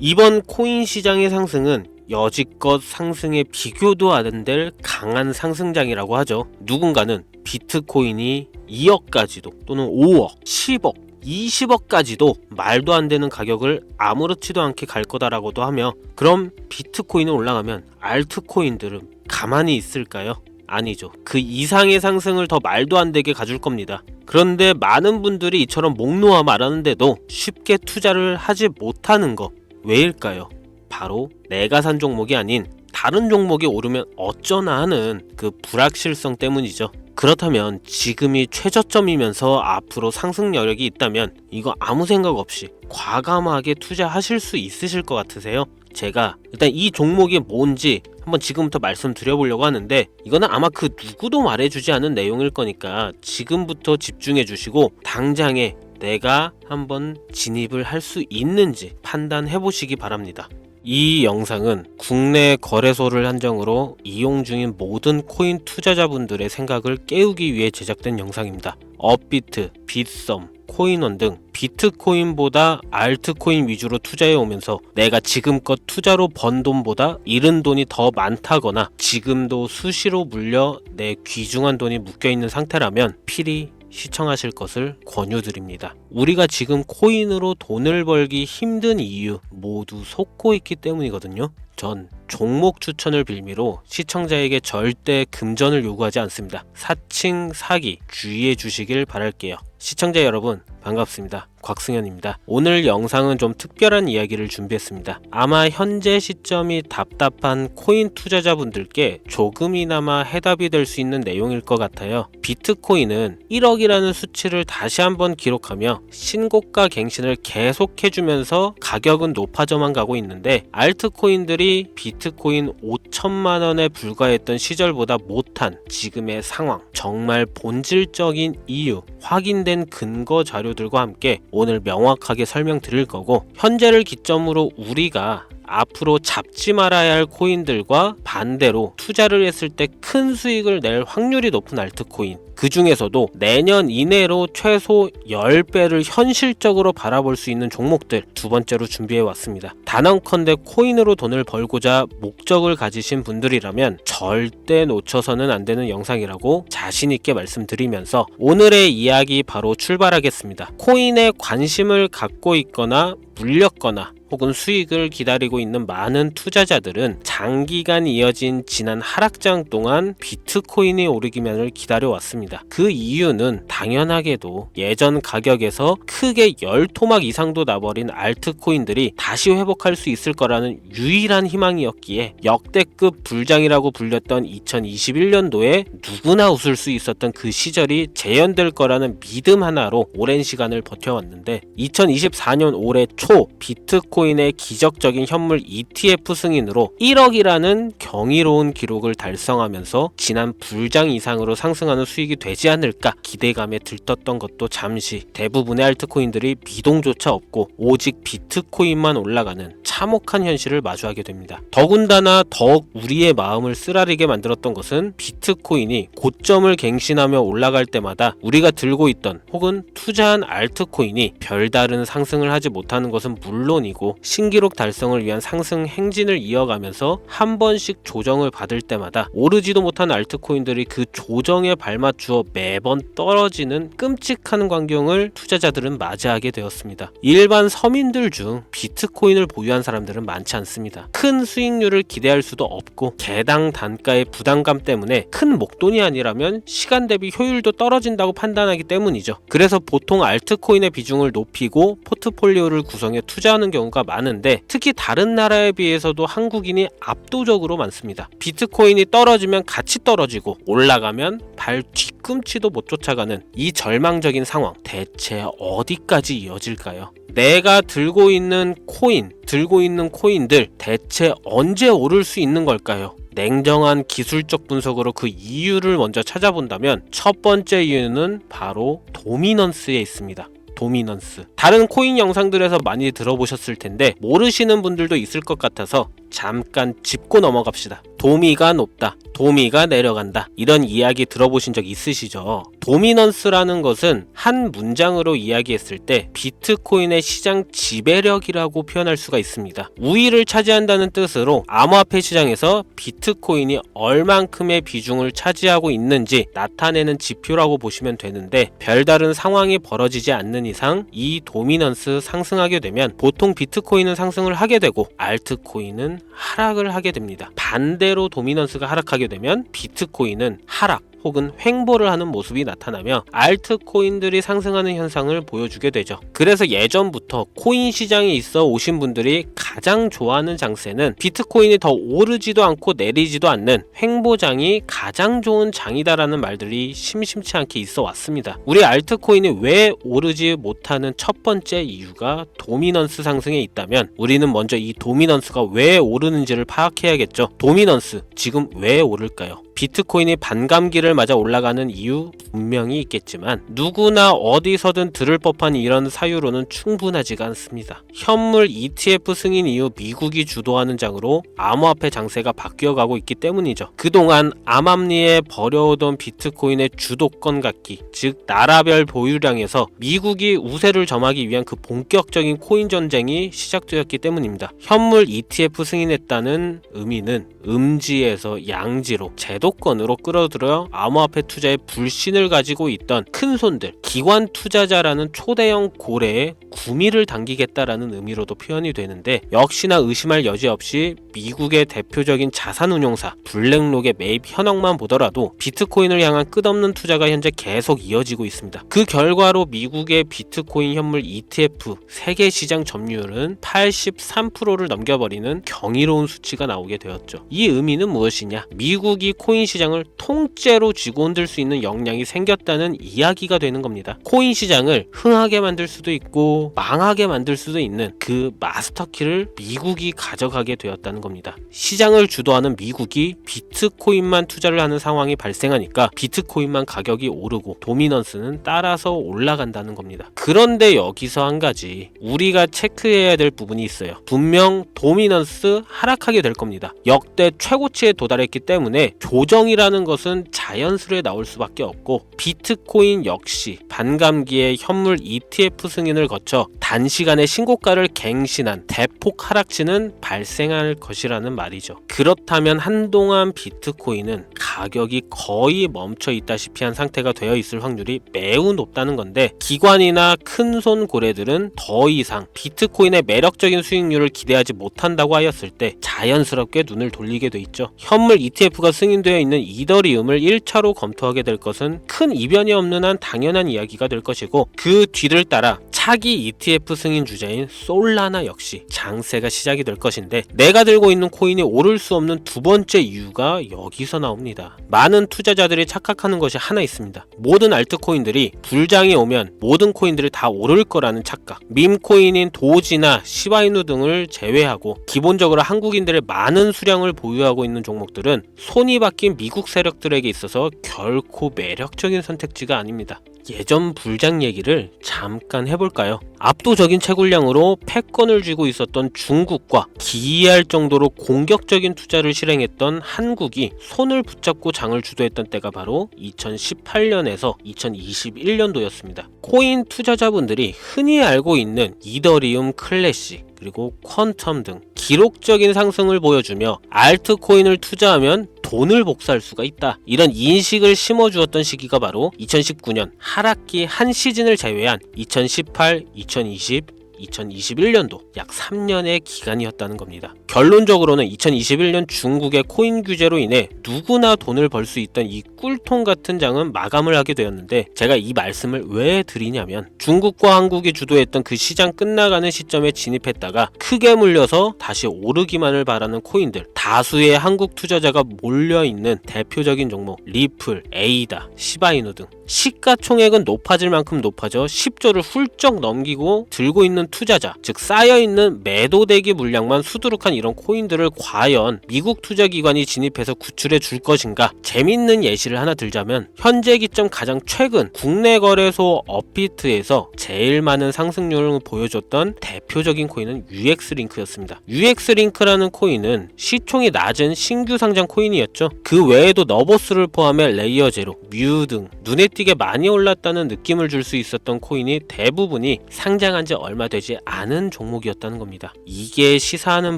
이번 코인 시장의 상승은 여지껏 상승에 비교도 안 될 강한 상승장이라고 하죠. 누군가는 비트코인이 2억까지도 또는 5억, 10억, 20억까지도 말도 안 되는 가격을 아무렇지도 않게 갈 거다라고도 하며, 그럼 비트코인이 올라가면 알트코인들은 가만히 있을까요? 아니죠. 그 이상의 상승을 더 말도 안 되게 가줄 겁니다. 그런데 많은 분들이 이처럼 목 놓아 말하는데도 쉽게 투자를 하지 못하는 거 왜일까요? 바로 내가 산 종목이 아닌 다른 종목이 오르면 어쩌나 하는 그 불확실성 때문이죠. 그렇다면 지금이 최저점이면서 앞으로 상승 여력이 있다면 이거 아무 생각 없이 과감하게 투자하실 수 있으실 것 같으세요? 제가 일단 이 종목이 뭔지 한번 지금부터 말씀드려보려고 하는데, 이거는 아마 그 누구도 말해주지 않은 내용일 거니까 지금부터 집중해 주시고 당장에 내가 한번 진입을 할 수 있는지 판단해 보시기 바랍니다. 이 영상은 국내 거래소를 한정으로 이용 중인 모든 코인 투자자분들의 생각을 깨우기 위해 제작된 영상입니다. 업비트, 빗썸, 코인원 등 비트코인보다 알트코인 위주로 투자해 오면서 내가 지금껏 투자로 번 돈보다 잃은 돈이 더 많다거나 지금도 수시로 물려 내 귀중한 돈이 묶여있는 상태라면 필히 시청하실 것을 권유드립니다. 우리가 지금 코인으로 돈을 벌기 힘든 이유 모두 속고 있기 때문이거든요. 전 종목 추천을 빌미로 시청자에게 절대 금전을 요구하지 않습니다. 사칭, 사기 주의해 주시길 바랄게요. 시청자 여러분 반갑습니다. 곽승현입니다. 오늘 영상은 좀 특별한 이야기를 준비했습니다. 아마 현재 시점이 답답한 코인 투자자분들께 조금이나마 해답이 될 수 있는 내용일 것 같아요. 비트코인은 1억이라는 수치를 다시 한번 기록하며 신고가 갱신을 계속해주면서 가격은 높아져만 가고 있는데, 알트코인들이 비트코인 5천만 원에 불과했던 시절보다 못한 지금의 상황, 정말 본질적인 이유, 확인된 근거 자료들과 함께 오늘 명확하게 설명드릴 거고, 현재를 기점으로 우리가 앞으로 잡지 말아야 할 코인들과 반대로 투자를 했을 때 큰 수익을 낼 확률이 높은 알트코인, 그 중에서도 내년 이내로 최소 10배를 현실적으로 바라볼 수 있는 종목들 두 번째로 준비해 왔습니다. 단언컨대 코인으로 돈을 벌고자 목적을 가지신 분들이라면 절대 놓쳐서는 안 되는 영상이라고 자신 있게 말씀드리면서 오늘의 이야기 바로 출발하겠습니다. 코인에 관심을 갖고 있거나 물렸거나 혹은 수익을 기다리고 있는 많은 투자자들은 장기간 이어진 지난 하락장 동안 비트코인이 오르기만을 기다려왔습니다. 그 이유는 당연하게도 예전 가격에서 크게 10토막 이상도 나버린 알트코인들이 다시 회복할 수 있을 거라는 유일한 희망이었기에 역대급 불장이라고 불렸던 2021년도에 누구나 웃을 수 있었던 그 시절이 재현될 거라는 믿음 하나로 오랜 시간을 버텨왔는데, 2024년 올해 초 비트코인의 기적적인 현물 ETF 승인으로 1억이라는 경이로운 기록을 달성하면서 지난 불장 이상으로 상승하는 수익이 되지 않을까 기대감에 들떴던 것도 잠시 대부분의 알트코인들이 미동조차 없고 오직 비트코인만 올라가는 참혹한 현실을 마주하게 됩니다. 더군다나 더욱 우리의 마음을 쓰라리게 만들었던 것은 비트코인이 고점을 갱신하며 올라갈 때마다 우리가 들고 있던 혹은 투자한 알트코인이 별다른 상승을 하지 못하는 것은 물론이고 신기록 달성을 위한 상승 행진을 이어가면서 한 번씩 조정을 받을 때마다 오르지도 못한 알트코인들이 그 조정에 발맞추어 매번 떨어지는 끔찍한 광경을 투자자들은 맞이하게 되었습니다. 일반 서민들 중 비트코인을 보유한 사람들은 많지 않습니다. 큰 수익률을 기대할 수도 없고 개당 단가의 부담감 때문에 큰 목돈이 아니라면 시간 대비 효율도 떨어진다고 판단하기 때문이죠. 그래서 보통 알트코인의 비중을 높이고 포트폴리오를 구성해 투자하는 경우가 많은데, 특히 다른 나라에 비해서도 한국인이 압도적으로 많습니다. 비트코인이 떨어지면 같이 떨어지고 올라가면 발 뒤꿈치도 못 쫓아가는 이 절망적인 상황, 대체 어디까지 이어질까요? 내가 들고 있는 코인들 대체 언제 오를 수 있는 걸까요? 냉정한 기술적 분석으로 그 이유를 먼저 찾아본다면 첫 번째 이유는 바로 도미넌스에 있습니다. 도미넌스. 다른 코인 영상들에서 많이 들어보셨을 텐데 모르시는 분들도 있을 것 같아서 잠깐 짚고 넘어갑시다. 도미가 높다, 도미가 내려간다, 이런 이야기 들어보신 적 있으시죠? 도미넌스라는 것은 한 문장으로 이야기했을 때 비트코인의 시장 지배력이라고 표현할 수가 있습니다. 우위를 차지한다는 뜻으로 암호화폐 시장에서 비트코인이 얼만큼의 비중을 차지하고 있는지 나타내는 지표라고 보시면 되는데, 별다른 상황이 벌어지지 않는 이상 이 도미넌스 상승하게 되면 보통 비트코인은 상승을 하게 되고 알트코인은 하락을 하게 됩니다. 반대로 도미넌스가 하락하게 되면 비트코인은 하락 혹은 횡보를 하는 모습이 나타나며 알트코인들이 상승하는 현상을 보여주게 되죠. 그래서 예전부터 코인 시장에 있어 오신 분들이 가장 좋아하는 장세는 비트코인이 더 오르지도 않고 내리지도 않는 횡보장이 가장 좋은 장이다라는 말들이 심심치 않게 있어 왔습니다. 우리 알트코인이 왜 오르지 못하는 첫 번째 이유가 도미넌스 상승에 있다면, 우리는 먼저 이 도미넌스가 왜 오르는지를 파악해야겠죠. 도미넌스, 지금 왜 오를까요? 비트코인이 반감기를 맞아 올라가는 이유 분명히 있겠지만 누구나 어디서든 들을 법한 이런 사유로는 충분하지가 않습니다. 현물 ETF 승인 이후 미국이 주도하는 장으로 암호화폐 장세가 바뀌어가고 있기 때문이죠. 그동안 암암리에 버려오던 비트코인의 주도권 갖기, 즉 나라별 보유량에서 미국이 우세를 점하기 위한 그 본격적인 코인 전쟁이 시작되었기 때문입니다. 현물 ETF 승인했다는 의미는 음지에서 양지로 제도권으로 끌어들여 암호화폐 투자에 불신을 가지고 있던 큰 손들, 기관 투자자라는 초대형 고래에 구미를 당기겠다라는 의미로도 표현이 되는데, 역시나 의심할 여지 없이 미국의 대표적인 자산운용사 블랙록의 매입 현황만 보더라도 비트코인을 향한 끝없는 투자가 현재 계속 이어지고 있습니다. 그 결과로 미국의 비트코인 현물 ETF 세계 시장 점유율은 83%를 넘겨버리는 경이로운 수치가 나오게 되었죠. 이 의미는 무엇이냐? 미국이 코인 시장을 통째로 쥐고 흔들 수 있는 역량이 생겼다는 이야기가 되는 겁니다. 코인 시장을 흥하게 만들 수도 있고 망하게 만들 수도 있는 그 마스터키를 미국이 가져가게 되었다는 겁니다. 시장을 주도하는 미국이 비트코인만 투자를 하는 상황이 발생하니까 비트코인만 가격이 오르고 도미넌스는 따라서 올라간다는 겁니다. 그런데 여기서 한 가지 우리가 체크해야 될 부분이 있어요. 분명 도미넌스 하락하게 될 겁니다. 역대 최고치에 도달했기 때문에 조정이라는 것은 자연스레 나올 수밖에 없고, 비트코인 역시 반감기에 현물 ETF 승인을 거쳐 단시간에 신고가를 갱신한 대폭 하락치는 발생할 것이라는 말이죠. 그렇다면 한동안 비트코인은 가격이 거의 멈춰 있다시피 한 상태가 되어 있을 확률이 매우 높다는 건데, 기관이나 큰손 고래들은 더 이상 비트코인의 매력적인 수익률을 기대하지 못한다고 하였을 때 자연스럽게 눈을 돌리게 돼 있죠. 현물 ETF가 승인되어 있는 이더리움을 1차로 검토하게 될 것은 큰 이변이 없는 한 당연한 이야기가 될 것이고, 그 뒤를 따라 차기 ETF 승인 주자인 솔라나 역시 장세가 시작이 될 것인데, 내가 들고 있는 코인이 오를 수 없는 두 번째 이유가 여기서 나옵니다. 많은 투자자들이 착각하는 것이 하나 있습니다. 모든 알트코인들이 불장이 오면 모든 코인들이 다 오를 거라는 착각. 밈코인인 도지나 시바이누 등을 제외하고 기본적으로 한국인들의 많은 수량을 보유하고 있는 종목들은 손이 바뀐 미국 세력들에게 있어서 결코 매력적인 선택지가 아닙니다. 예전 불장 얘기를 잠깐 해볼까요? 압도적인 채굴량으로 패권을 쥐고 있었던 중국과 기이할 정도로 공격적인 투자를 실행했던 한국이 손을 붙잡고 장을 주도했던 때가 바로 2018년에서 2021년도였습니다. 코인 투자자분들이 흔히 알고 있는 이더리움 클래식 그리고 퀀텀 등 기록적인 상승을 보여주며 알트코인을 투자하면 돈을 복사할 수가 있다, 이런 인식을 심어주었던 시기가 바로 2019년 하락기 한 시즌을 제외한 2018, 2020, 2021년도 약 3년의 기간이었다는 겁니다. 결론적으로는 2021년 중국의 코인 규제로 인해 누구나 돈을 벌 수 있던 이 꿀통 같은 장은 마감을 하게 되었는데, 제가 이 말씀을 왜 드리냐면, 중국과 한국이 주도했던 그 시장 끝나가는 시점에 진입했다가 크게 물려서 다시 오르기만을 바라는 코인들, 다수의 한국 투자자가 몰려있는 대표적인 종목 리플, 에이다, 시바이누 등 시가총액은 높아질 만큼 높아져 10조를 훌쩍 넘기고 들고 있는 있는 투자자, 즉 쌓여있는 매도대기 물량만 수두룩한 이런 코인들을 과연 미국 투자기관이 진입해서 구출해 줄 것인가? 재밌는 예시를 하나 들자면 현재 기점 가장 최근 국내 거래소 업비트에서 제일 많은 상승률을 보여줬던 대표적인 코인은 UX링크였습니다. UX링크라는 코인은 시총이 낮은 신규 상장 코인이었죠. 그 외에도 너버스를 포함해 레이어 제로, 뮤 등 눈에 띄게 많이 올랐다는 느낌을 줄 수 있었던 코인이 대부분이 상장한 지 얼마 되지 않은 종목이었다는 겁니다. 이게 시사하는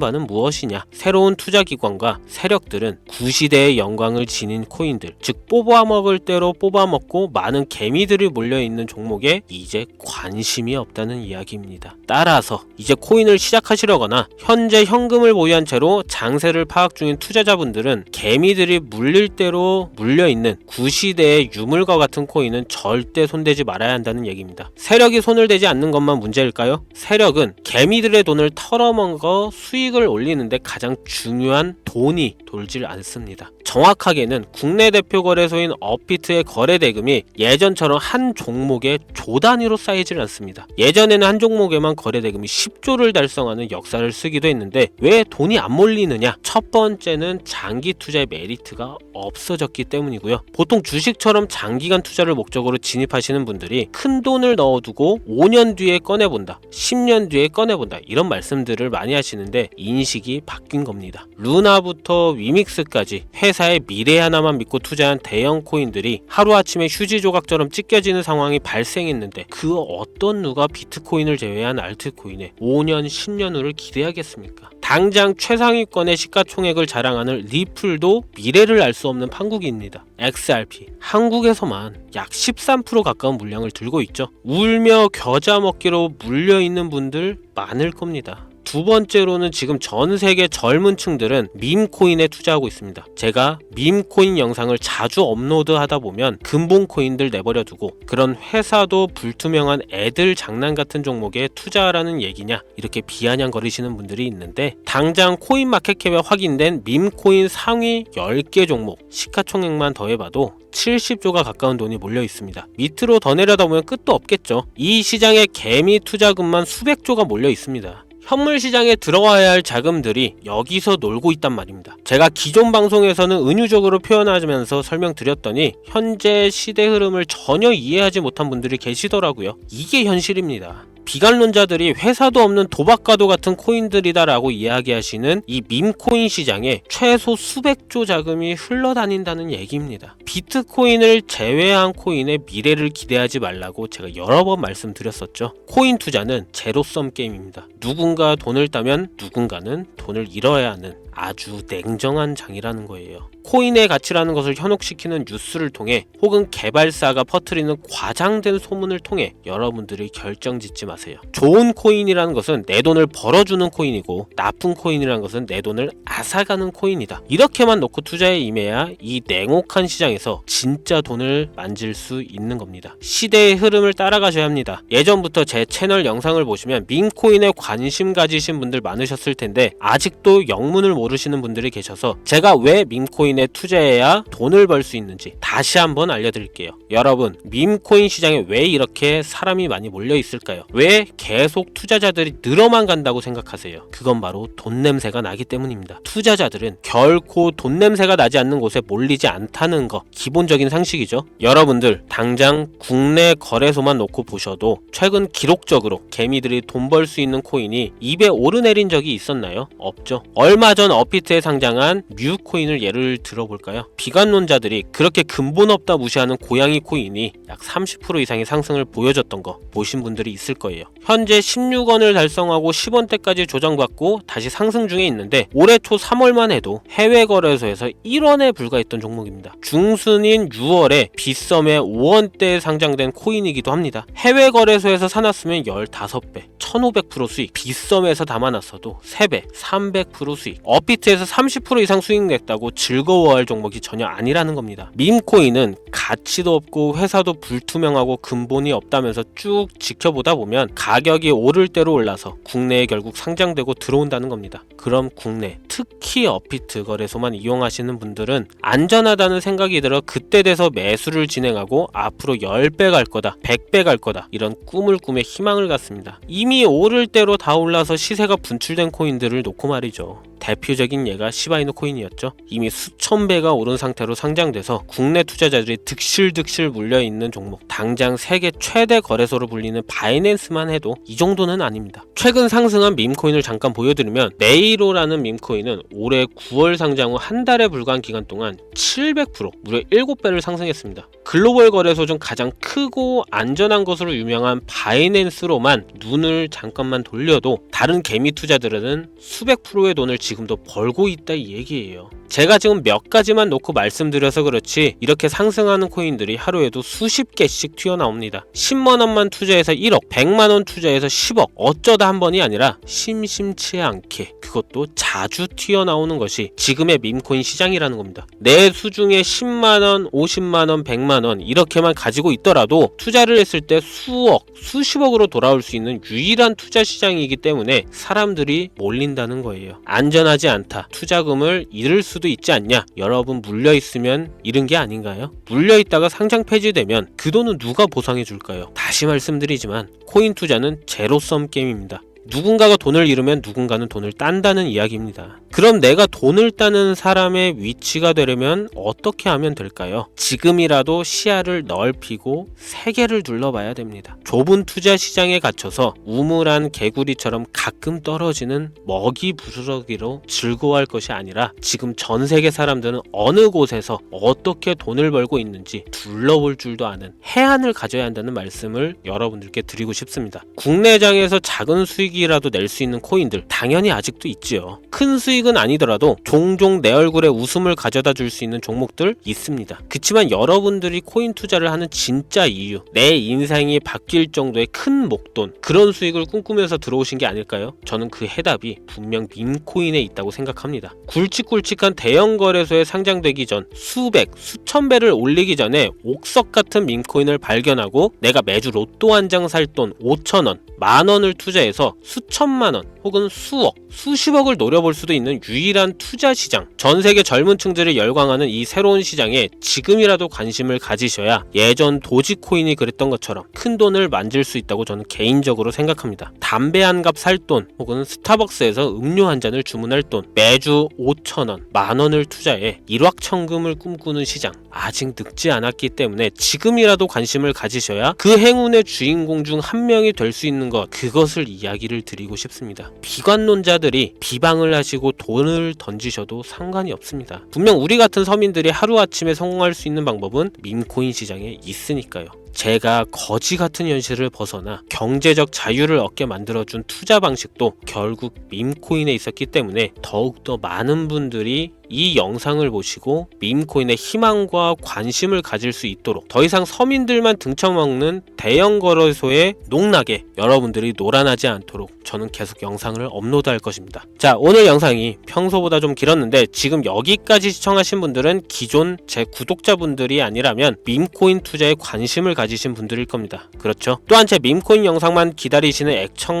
바는 무엇이냐? 새로운 투자기관과 세력들은 구시대의 영광을 지닌 코인들, 즉 뽑아먹을 대로 뽑아먹고 많은 개미들이 몰려있는 종목에 이제 관심이 없다는 이야기입니다. 따라서 이제 코인을 시작하시려거나 현재 현금을 보유한 채로 장세를 파악 중인 투자자분들은 개미들이 물릴 대로 물려있는 구시대의 유물과 같은 코인은 절대 손대지 말아야 한다는 얘기입니다. 세력이 손을 대지 않는 것만 문제일까요? 세력은 개미들의 돈을 털어먹어 수익을 올리는데 가장 중요한 돈이 돌질 않습니다. 정확하게는 국내 대표 거래소인 업비트의 거래 대금이 예전처럼 한 종목에 조 단위로 쌓이질 않습니다. 예전에는 한 종목에만 거래 대금이 10조를 달성하는 역사를 쓰기도 했는데 왜 돈이 안 몰리느냐? 첫 번째는 장기 투자의 메리트가 없어졌기 때문이고요. 보통 주식처럼 장기간 투자를 목적으로 진입하시는 분들이 큰 돈을 넣어두고 5년 뒤에 꺼내본다, 10년 뒤에 꺼내본다 이런 말씀들을 많이 하시는데 인식이 바뀐 겁니다. 루나부터 위믹스까지 회사의 미래 하나만 믿고 투자한 대형 코인들이 하루아침에 휴지 조각처럼 찢겨지는 상황이 발생했는데 그 어떤 누가 비트코인을 제외한 알트코인에 5년, 10년 후를 기대하겠습니까? 당장 최상위권의 시가총액을 자랑하는 리플도 미래를 알 수 없는 판국입니다. XRP, 한국에서만 약 13% 가까운 물량을 들고 있죠. 울며 겨자 먹기로 물려있는 분들 많을 겁니다. 두 번째로는 지금 전 세계 젊은 층들은 밈코인에 투자하고 있습니다. 제가 밈코인 영상을 자주 업로드하다 보면 근본코인들 내버려 두고 그런 회사도 불투명한 애들 장난 같은 종목에 투자하라는 얘기냐 이렇게 비아냥거리시는 분들이 있는데 당장 코인마켓캡에 확인된 밈코인 상위 10개 종목 시가총액만 더해봐도 70조가 가까운 돈이 몰려 있습니다. 밑으로 더 내려다보면 끝도 없겠죠. 이 시장에 개미 투자금만 수백조가 몰려 있습니다. 현물 시장에 들어와야 할 자금들이 여기서 놀고 있단 말입니다. 제가 기존 방송에서는 은유적으로 표현하면서 설명드렸더니 현재 시대 흐름을 전혀 이해하지 못한 분들이 계시더라고요. 이게 현실입니다. 비관론자들이 회사도 없는 도박과도 같은 코인들이다라고 이야기하시는 이 밈코인 시장에 최소 수백조 자금이 흘러다닌다는 얘기입니다. 비트코인을 제외한 코인의 미래를 기대하지 말라고 제가 여러 번 말씀드렸었죠. 코인 투자는 제로섬 게임입니다. 누군가 돈을 따면 누군가는 돈을 잃어야 하는 아주 냉정한 장이라는 거예요. 코인의 가치라는 것을 현혹시키는 뉴스를 통해 혹은 개발사가 퍼뜨리는 과장된 소문을 통해 여러분들이 결정짓지 마세요. 좋은 코인이라는 것은 내 돈을 벌어주는 코인이고 나쁜 코인이라는 것은 내 돈을 앗아가는 코인이다. 이렇게만 놓고 투자에 임해야 이 냉혹한 시장에서 진짜 돈을 만질 수 있는 겁니다. 시대의 흐름을 따라가셔야 합니다. 예전부터 제 채널 영상을 보시면 밈코인에 관심 가지신 분들 많으셨을 텐데 아직도 영문을 모르시는 분들이 계셔서 제가 왜 밈코인에 투자해야 돈을 벌 수 있는지 다시 한번 알려드릴게요. 여러분, 밈코인 시장에 왜 이렇게 사람이 많이 몰려 있을까요? 왜 계속 투자자들이 늘어만 간다고 생각하세요? 그건 바로 돈 냄새가 나기 때문입니다. 투자자들은 결코 돈 냄새가 나지 않는 곳에 몰리지 않다는 거 기본적인 상식이죠. 여러분들 당장 국내 거래소만 놓고 보셔도 최근 기록적으로 개미들이 돈 벌 수 있는 코인이 입에 오르내린 적이 있었나요? 없죠. 얼마 전 업비트에 상장한 뮤코인을 예를 들어볼까요? 비관론자들이 그렇게 근본 없다 무시하는 고양이 코인이 약 30% 이상의 상승을 보여줬던 거 보신 분들이 있을 거예요. 현재 16원을 달성하고 10원대까지 조정받고 다시 상승 중에 있는데 올해 초 3월만 해도 해외 거래소에서 1원에 불과했던 종목입니다. 중순인 6월에 빗썸에 5원대에 상장된 코인이기도 합니다. 해외 거래소에서 사놨으면 15배, 1500% 수익, 빗썸에서 담아놨어도 3배, 300% 수익. 업비트에서 30% 이상 수익 냈다고 즐거워할 종목이 전혀 아니라는 겁니다. 밈코인은 가치도 없고 회사도 불투명하고 근본이 없다면서 쭉 지켜보다 보면 가격이 오를 대로 올라서 국내에 결국 상장되고 들어온다는 겁니다. 그럼 국내, 특히 업비트 거래소만 이용하시는 분들은 안전하다는 생각이 들어 그때 돼서 매수를 진행하고 앞으로 10배 갈 거다, 100배 갈 거다 이런 꿈을 꾸며 희망을 갖습니다. 이미 오를 대로 다 올라서 시세가 분출된 코인들을 놓고 말이죠. 대표적인 예가 시바이누 코인이었죠. 이미 수천 배가 오른 상태로 상장돼서 국내 투자자들이 득실득실 물려있는 종목, 당장 세계 최대 거래소로 불리는 바이낸스만 해도 이 정도는 아닙니다. 최근 상승한 밈코인을 잠깐 보여드리면 네이로라는 밈코인은 올해 9월 상장 후 한 달에 불과한 기간 동안 700% 무려 7배를 상승했습니다. 글로벌 거래소 중 가장 크고 안전한 것으로 유명한 바이낸스로만 눈을 잠깐만 돌려도 다른 개미 투자들은 수백 프로의 돈을 지금도 벌고 있다 이 얘기예요. 제가 지금 몇 가지만 놓고 말씀드려서 그렇지 이렇게 상승하는 코인들이 하루에도 수십 개씩 튀어나옵니다. 10만원만 투자해서 1억, 100만원 투자해서 10억, 어쩌다 한 번이 아니라 심심치 않게 그것도 자주 튀어나오는 것이 지금의 밈코인 시장이라는 겁니다. 내 수중에 10만원, 50만원, 100만원 이렇게만 가지고 있더라도 투자를 했을 때 수억, 수십억으로 돌아올 수 있는 유일한 투자 시장이기 때문에 사람들이 몰린다는 거예요. 안전하지 않다. 투자금을 잃을 수도 있지 않냐. 여러분 물려있으면 잃은 게 아닌가요? 물려있다가 상장 폐지되면 그 돈은 누가 보상해 줄까요? 다시 말씀드리지만 코인 투자는 제로섬 게임입니다. 누군가가 돈을 잃으면 누군가는 돈을 딴다는 이야기입니다. 그럼 내가 돈을 따는 사람의 위치가 되려면 어떻게 하면 될까요? 지금이라도 시야를 넓히고 세계를 둘러봐야 됩니다. 좁은 투자 시장에 갇혀서 우물한 개구리처럼 가끔 떨어지는 먹이 부스러기로 즐거워할 것이 아니라 지금 전 세계 사람들은 어느 곳에서 어떻게 돈을 벌고 있는지 둘러볼 줄도 아는 해안을 가져야 한다는 말씀을 여러분들께 드리고 싶습니다. 국내장에서 작은 수익이라도 낼 수 있는 코인들 당연히 아직도 있지요. 큰 수익은 아니더라도 종종 내 얼굴에 웃음을 가져다 줄 수 있는 종목들 있습니다. 그치만 여러분들이 코인 투자를 하는 진짜 이유, 내 인생이 바뀔 정도의 큰 목돈, 그런 수익을 꿈꾸면서 들어오신 게 아닐까요? 저는 그 해답이 분명 밈코인에 있다고 생각합니다. 굵직굵직한 대형 거래소에 상장되기 전 수백, 수천 배를 올리기 전에 옥석 같은 밈코인을 발견하고 내가 매주 로또 한 장 살 돈 5,000원, 만원을 투자해서 수천만원 혹은 수억, 수십억을 노려볼 수도 있는 유일한 투자 시장, 전 세계 젊은 층들이 열광하는 이 새로운 시장에 지금이라도 관심을 가지셔야 예전 도지코인이 그랬던 것처럼 큰 돈을 만질 수 있다고 저는 개인적으로 생각합니다. 담배 한 갑 살 돈 혹은 스타벅스에서 음료 한 잔을 주문할 돈, 매주 5,000원, 만원을 투자해 일확천금을 꿈꾸는 시장, 아직 늙지 않았기 때문에 지금이라도 관심을 가지셔야 그 행운의 주인공 중 한 명이 될 수 있는 것, 그것을 이야기를 드리고 싶습니다. 비관론자들이 비방을 하시고 돈을 던지셔도 상관이 없습니다. 분명 우리 같은 서민들이 하루아침에 성공할 수 있는 방법은 밈코인 시장에 있으니까요. 제가 거지 같은 현실을 벗어나 경제적 자유를 얻게 만들어준 투자 방식도 결국 밈코인에 있었기 때문에 더욱더 많은 분들이 이 영상을 보시고 밈코인의 희망과 관심을 가질 수 있도록 더 이상 서민들만 등쳐먹는 대형 거래소에 농락에 여러분들이 놀아나지 않도록 저는 계속 영상을 업로드할 것입니다. 자, 오늘 영상이 평소보다 좀 길었는데 지금 여기까지 시청하신 분들은 기존 제 구독자분들이 아니라면 밈코인 투자에 관심을 가지신 분들일 겁니다. 그렇죠? 또한 제 밈코인 영상만 기다리시는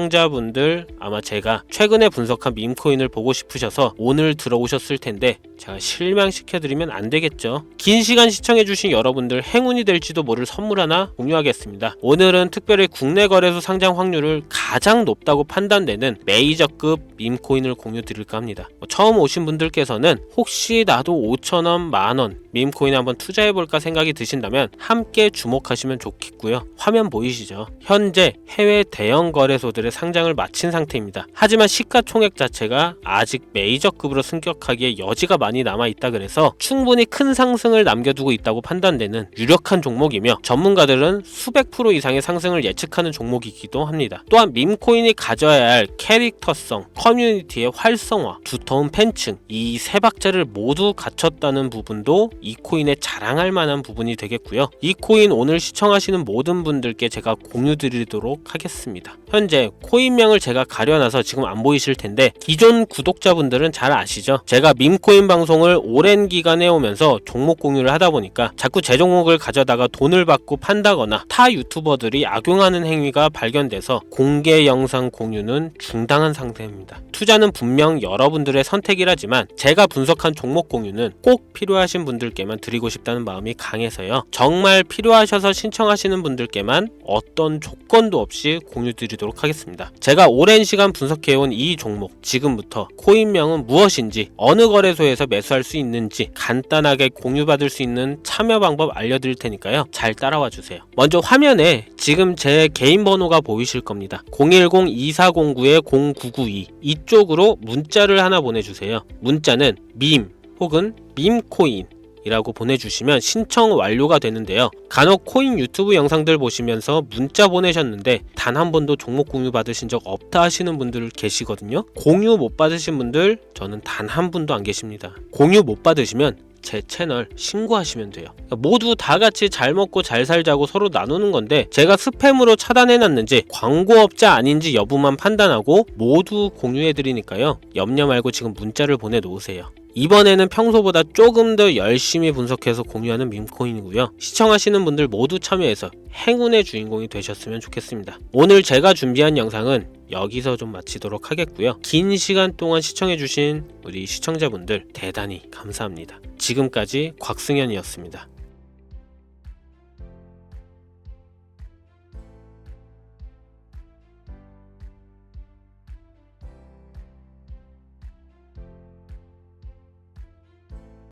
애청자분들, 아마 제가 최근에 분석한 밈코인을 보고 싶으셔서 오늘 들어오셨을 텐데 제가 실망시켜드리면 안 되겠죠. 긴 시간 시청해주신 여러분들 행운이 될지도 모를 선물 하나 공유하겠습니다. 오늘은 특별히 국내 거래소 상장 확률을 가장 높다고 판단되는 메이저급 밈코인을 공유 드릴까 합니다. 처음 오신 분들께서는 혹시 나도 5,000원, 만원 밈코인에 한번 투자해볼까 생각이 드신다면 함께 주목하시면 좋겠고요. 화면 보이시죠? 현재 해외 대형 거래소들의 상장을 마친 상태입니다. 하지만 시가총액 자체가 아직 메이저급으로 승격하기에 여지가 많이 남아있다 그래서 충분히 큰 상승을 남겨두고 있다고 판단되는 유력한 종목이며 전문가들은 수백 프로 이상의 상승을 예측하는 종목이기도 합니다. 또한 밈코인이 가져야 할 캐릭터성, 커뮤니티의 활성화, 두터운 팬층, 이 세 박자를 모두 갖췄다는 부분도 이 코인에 자랑할 만한 부분이 되겠고요. 이 코인 오늘 시청하시는 모든 분들께 제가 공유 드리도록 하겠습니다. 현재 코인명을 제가 가려놔서 지금 안 보이실 텐데 기존 구독자분들은 잘 아시죠? 제가 밈코인 방송을 오랜 기간 해오면서 종목 공유를 하다 보니까 자꾸 제 종목을 가져다가 돈을 받고 판다거나 타 유튜버들이 악용하는 행위가 발견돼서 공개 영상 공유는 중단한 상태입니다. 투자는 분명 여러분들의 선택이라지만 제가 분석한 종목 공유는 꼭 필요하신 분들께만 드리고 싶다는 마음이 강해서요. 정말 필요하셔서 신청하시는 분들께만 어떤 조건도 없이 공유 드리도록 하겠습니다. 제가 오랜 시간 분석해온 이 종목, 지금부터 코인명은 무엇인지, 어느 거래소에서 매수할 수 있는지 간단하게 공유받을 수 있는 참여 방법 알려드릴 테니까요. 잘 따라와 주세요. 먼저 화면에 지금 제 개인 번호가 보이실 겁니다. 010-2409-0992 이쪽으로 문자를 하나 보내주세요. 문자는 밈 혹은 밈코인 이라고 보내주시면 신청 완료가 되는데요. 간혹 코인 유튜브 영상들 보시면서 문자 보내셨는데 단 한 번도 종목 공유 받으신 적 없다 하시는 분들 계시거든요. 공유 못 받으신 분들 저는 단 한 분도 안 계십니다. 공유 못 받으시면 제 채널 신고하시면 돼요. 모두 다 같이 잘 먹고 잘 살자고 서로 나누는 건데 제가 스팸으로 차단해놨는지 광고업자 아닌지 여부만 판단하고 모두 공유해드리니까요. 염려 말고 지금 문자를 보내놓으세요. 이번에는 평소보다 조금 더 열심히 분석해서 공유하는 밈코인이고요. 시청하시는 분들 모두 참여해서 행운의 주인공이 되셨으면 좋겠습니다. 오늘 제가 준비한 영상은 여기서 좀 마치도록 하겠고요. 긴 시간 동안 시청해주신 우리 시청자분들 대단히 감사합니다. 지금까지 곽승현이었습니다.